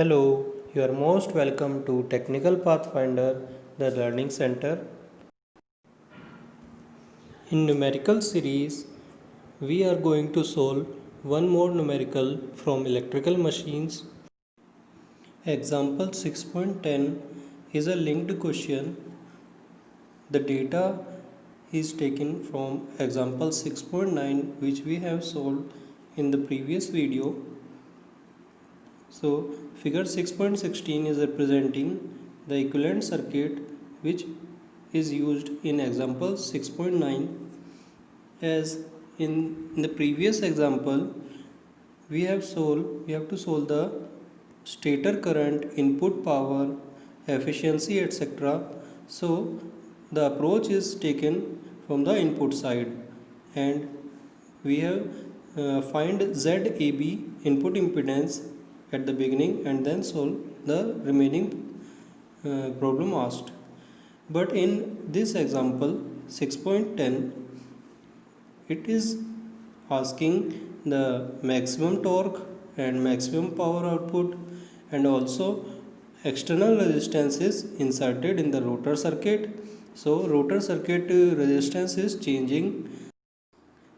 Hello, you are most welcome to Technical Pathfinder, the Learning Center. In numerical series, we are going to solve one more numerical from electrical machines. Example 6.10 is a linked question. The data is taken from example 6.9 which we have solved in the previous video. So figure 6.16 is representing the equivalent circuit which is used in example 6.9. As in the previous example we have to solve the stator current, input power, efficiency, etc. So the approach is taken from the input side and we have find ZAB input impedance at the beginning and then solve the remaining problem asked. But in this example 6.10 it is asking the maximum torque and maximum power output, and also external resistance is inserted in the rotor circuit. So rotor circuit resistance is changing.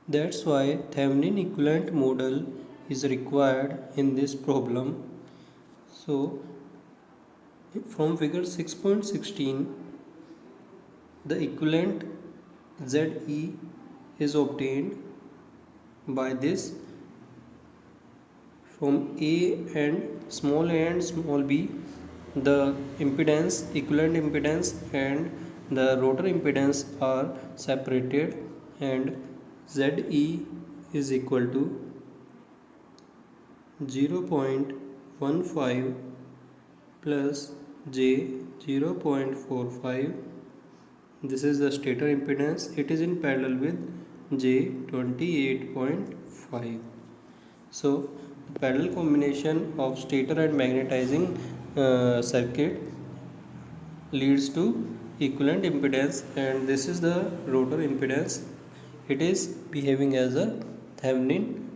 That's why Thevenin equivalent model is required in this problem. So from figure 6.16 the equivalent ZE is obtained by this. From A and small b, the equivalent impedance and the rotor impedance are separated, and ZE is equal to 0.15 plus J 0.45. This is the stator impedance. It is in parallel with J 28.5. So parallel combination of stator and magnetizing circuit leads to equivalent impedance, and this is the rotor impedance. It is behaving as a Thevenin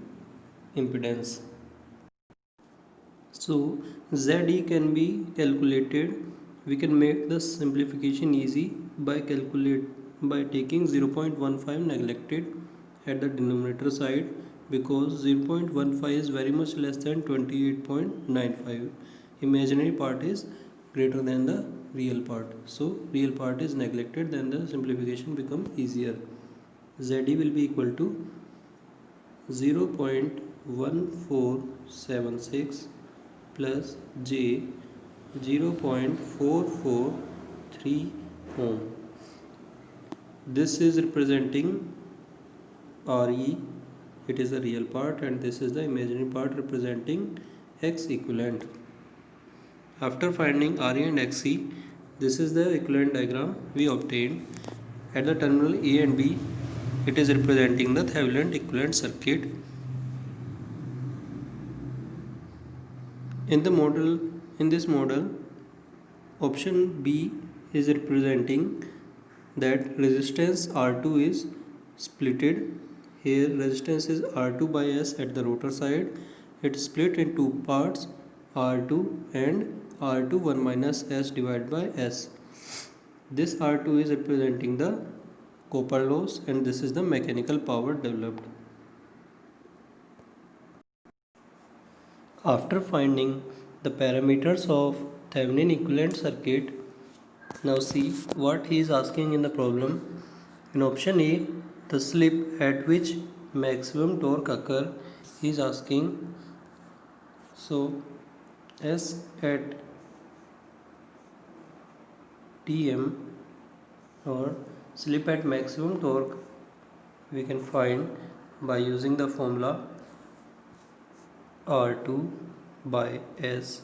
impedance. So ZE can be calculated. We can make the simplification easy by taking 0.15 neglected at the denominator side, because 0.15 is very much less than 28.95. Imaginary part is greater than the real part, so real part is neglected, then the simplification becomes easier. ZE will be equal to 0.1476 plus J 0.443 ohm. This is representing RE, it is the real part, and this is the imaginary part representing X equivalent. After finding RE and XE, this is the equivalent diagram we obtained. At the terminal A and B, it is representing the Thevenin equivalent circuit. In this model, option B is representing that resistance R2 is splitted. Here resistance is R2 by S at the rotor side. It is split in two parts, R2 and R2 1 minus S divided by S. This R2 is representing the copper loss, and this is the mechanical power developed. After finding the parameters of Thevenin equivalent circuit, now see what he is asking in the problem. In option A, the slip at which maximum torque occur, he is asking. So S at Tm, or slip at maximum torque, we can find by using the formula R2 by S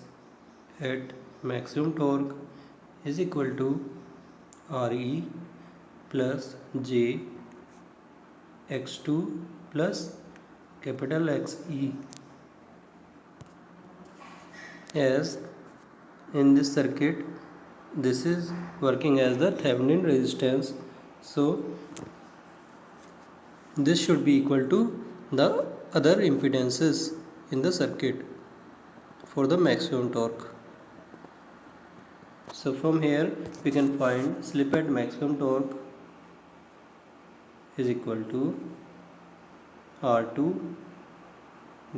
at maximum torque is equal to Re plus J X2 plus capital Xe. As in this circuit, this is working as the Thevenin resistance, so this should be equal to the other impedances in the circuit. for the maximum torque. So from here we can find slip at maximum torque is equal to R2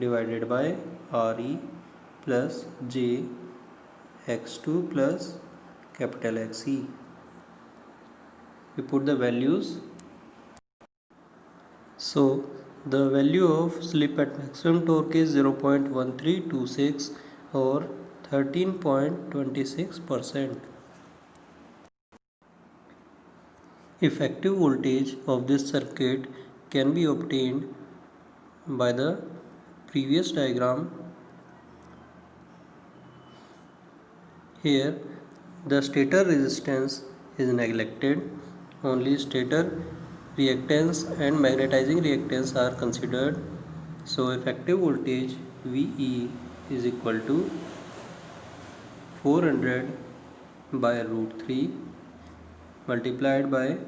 divided by Re plus J X2 plus capital Xe. We put the values. So the value of slip at maximum torque is 0.1326 or 13.26%. Effective voltage of this circuit can be obtained by the previous diagram. Here the stator resistance is neglected, only stator reactance and magnetizing reactance are considered. So effective voltage VE is equal to 400 by root 3 multiplied by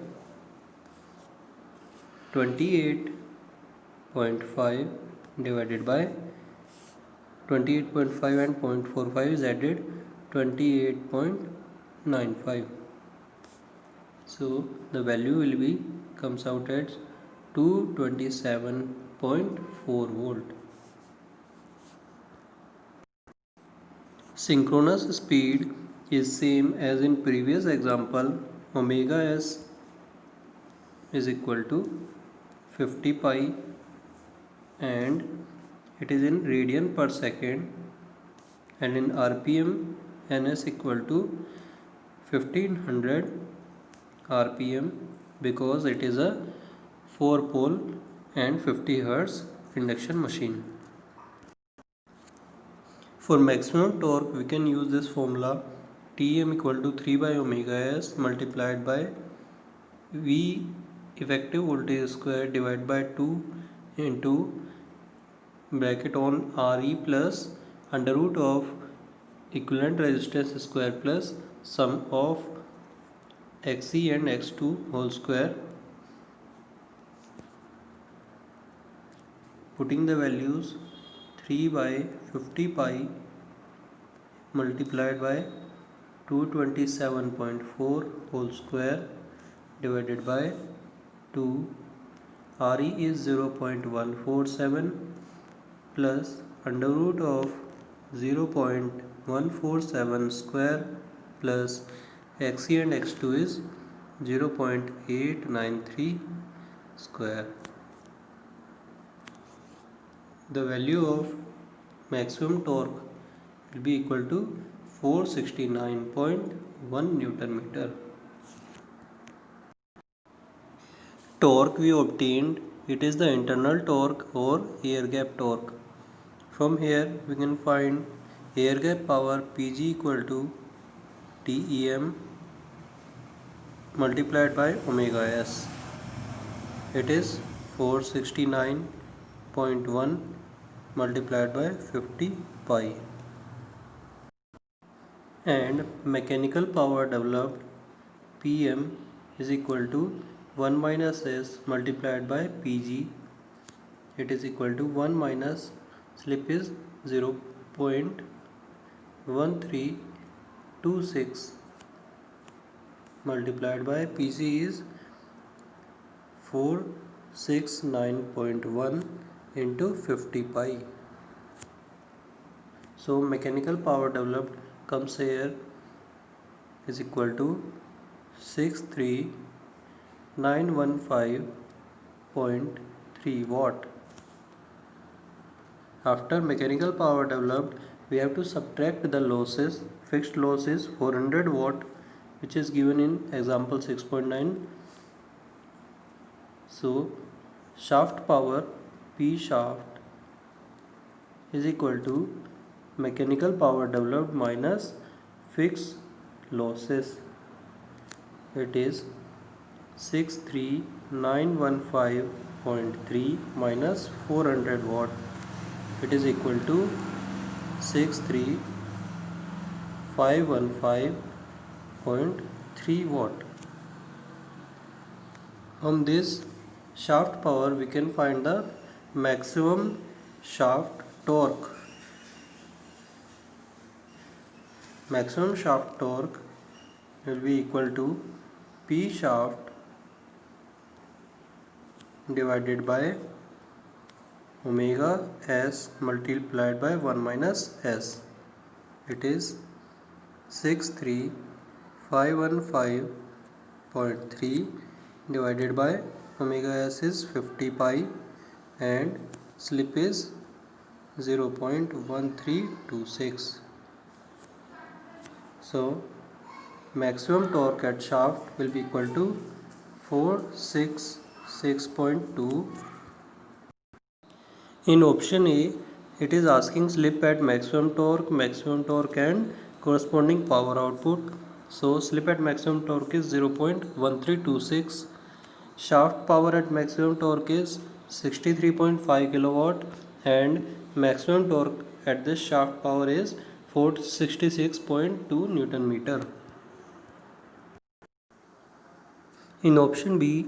28.5 divided by 28.5 and 0.45 is added 28.95. So the value will be comes out at 227.4 volt. Synchronous speed is same as in previous example. Omega s is equal to 50 pi and it is in radian per second, and in RPM ns equal to 1500 RPM because it is a 4 pole and 50 Hz induction machine. For maximum torque we can use this formula Tm equal to 3 by omega s multiplied by V effective voltage square divided by 2 into bracket on Re plus under root of equivalent resistance square plus sum of Xe and X2 whole square. Putting the values 3 by 50 pi multiplied by 227.4 whole square divided by 2. Re is 0.147 plus under root of 0.147 square plus Xe and X2 is 0.893 square. The value of maximum torque will be equal to 469.1 Newton meter. Torque we obtained, it is the internal torque or air gap torque. From here we can find air gap power Pg equal to Tem multiplied by omega s. It is 469.1 multiplied by 50 pi. And mechanical power developed Pm is equal to 1 minus s multiplied by Pg. It is equal to 1 minus slip is 0.1326 multiplied by Pg is 469.1 into 50 pi. So mechanical power developed comes here is equal to 63915.3 watt. After mechanical power developed, we have to subtract the losses. Fixed loss is 400 watt, which is given in example 6.9. So shaft power P shaft is equal to mechanical power developed minus fixed losses. It is 63915.3 minus 400 watt. It is equal to 63515.3 watt. From this shaft power we can find the maximum shaft torque. maximum shaft torque will be equal to P shaft divided by omega s multiplied by 1 minus s. It is 63515.3 divided by omega s is 50 pi and slip is 0.1326. So maximum torque at shaft will be equal to 466.2. In option A, it is asking slip at maximum torque and corresponding power output. So slip at maximum torque is 0.1326. Shaft power at maximum torque is 63.5 kilowatt and maximum torque at this shaft power is 466.2 Newton meter. In option B,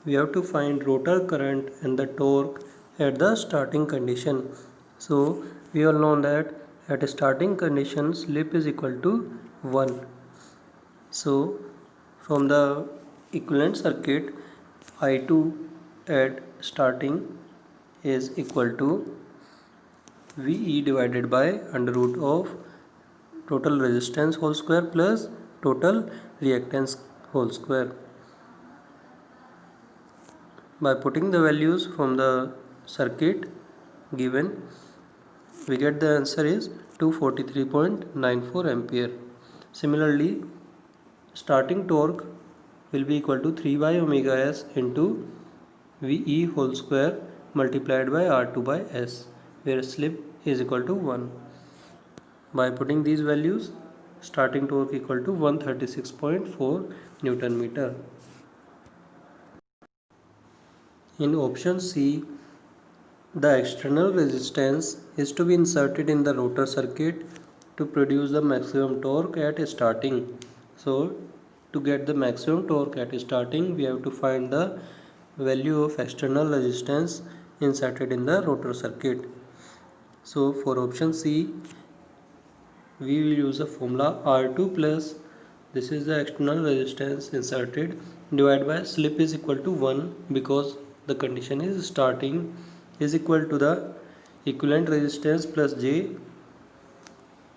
we have to find rotor current and the torque at the starting condition. So we all know that at a starting condition slip is equal to 1. So from the equivalent circuit, I2 at starting is equal to VE divided by under root of total resistance whole square plus total reactance whole square. By putting the values from the circuit given, we get the answer is 243.94 ampere. Similarly, starting torque will be equal to 3 by omega s into VE whole square multiplied by R2 by S, where slip is equal to 1. By putting these values, starting torque equal to 136.4 Newton meter. In option C, the external resistance is to be inserted in the rotor circuit to produce the maximum torque at starting. So, to get the maximum torque at starting, we have to find the value of external resistance inserted in the rotor circuit. So, for option C, we will use the formula R2 plus, this is the external resistance inserted, divided by slip is equal to 1 because the condition is starting, is equal to the equivalent resistance plus J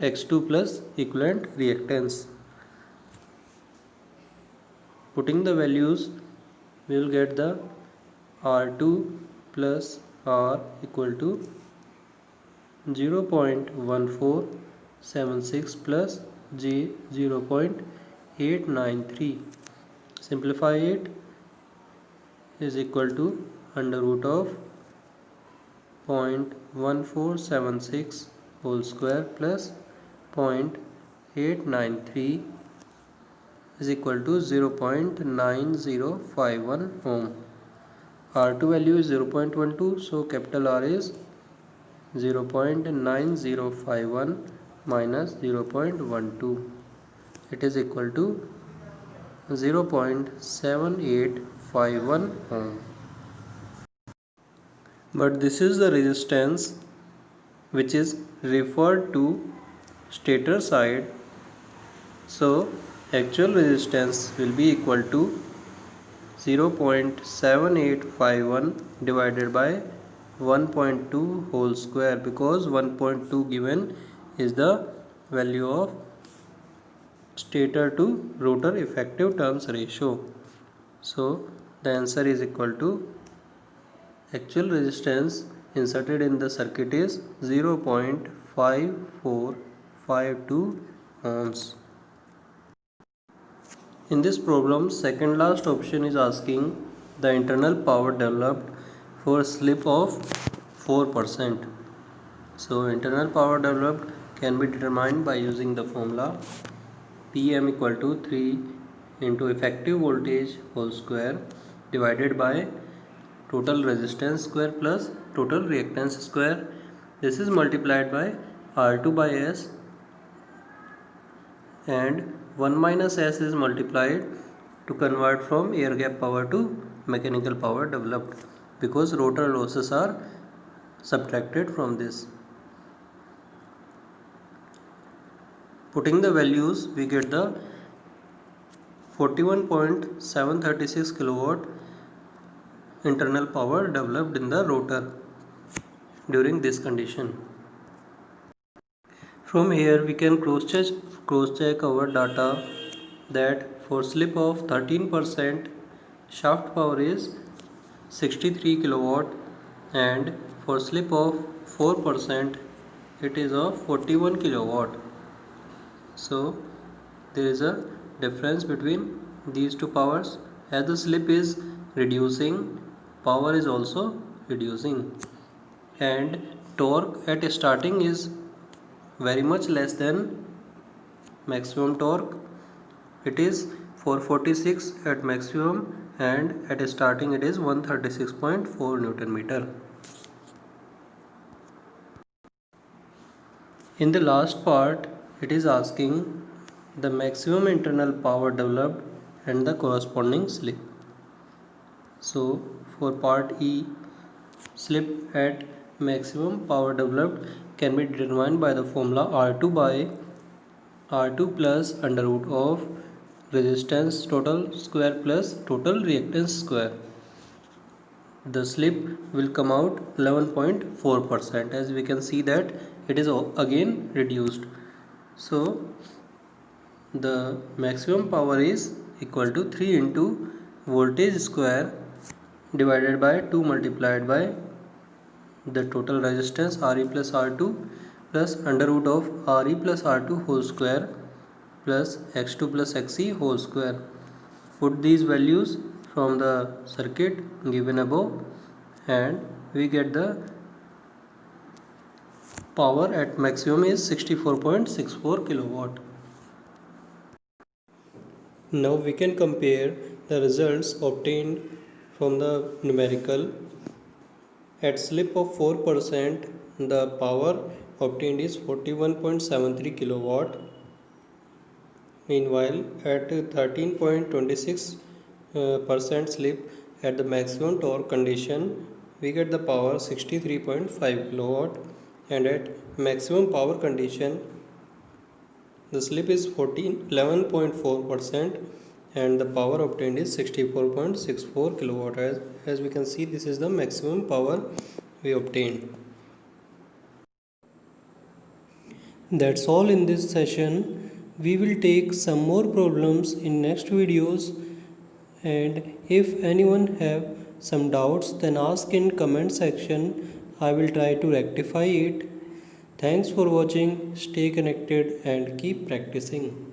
x2 plus equivalent reactance. Putting the values, we will get the R2 plus R equal to 0.1476 plus J 0.893. Simplify it, is equal to under root of 0.1476 whole square plus 0.893 is equal to 0.9051 ohm. R2 value is 0.12, so capital R is 0.9051 minus 0.12. It is equal to 0.7851 ohm. But this is the resistance which is referred to stator side. So actual resistance will be equal to 0.7851 divided by 1.2 whole square, because 1.2 given is the value of stator to rotor effective turns ratio. So the answer is equal to actual resistance inserted in the circuit is 0.5452 ohms. In this problem, second last option is asking the internal power developed for a slip of 4%. So internal power developed can be determined by using the formula Pm equal to 3 into effective voltage whole square divided by total resistance square plus total reactance square. This is multiplied by R2 by S, and 1 minus S is multiplied to convert from air gap power to mechanical power developed, because rotor losses are subtracted from this. Putting the values, we get the 41.736 kilowatt internal power developed in the rotor during this condition. From here we can cross-check our data that for slip of 13% shaft power is 63 kilowatt and for slip of 4% it is of 41 kilowatt. So there is a difference between these two powers. As the slip is reducing, power is also reducing, and torque at starting is very much less than maximum torque. It is 446 at maximum and at starting it is 136.4 Newton meter. In the last part, it is asking the maximum internal power developed and the corresponding slip. So for part E, slip at maximum power developed can be determined by the formula R2 by R2 plus under root of resistance total square plus total reactance square. The slip will come out 11.4%. as we can see that it is again reduced. So the maximum power is equal to 3 into voltage square divided by 2 multiplied by the total resistance Re plus R2 plus under root of Re plus R2 whole square plus X2 plus Xe whole square. Put these values from the circuit given above and we get the power at maximum is 64.64 kilowatt. Now we can compare the results obtained from the numerical. At slip of 4%, the power obtained is 41.73 kilowatt. Meanwhile, at 13.26% slip at the maximum torque condition, we get the power 63.5 kilowatt, and at maximum power condition, the slip is 11.4% and the power obtained is 64.64 kilowatt. As we can see, this is the maximum power we obtained. That's all in this session. We will take some more problems in next videos, and if anyone have some doubts, then ask in comment section. I will try to rectify it. Thanks for watching. Stay connected and keep practicing.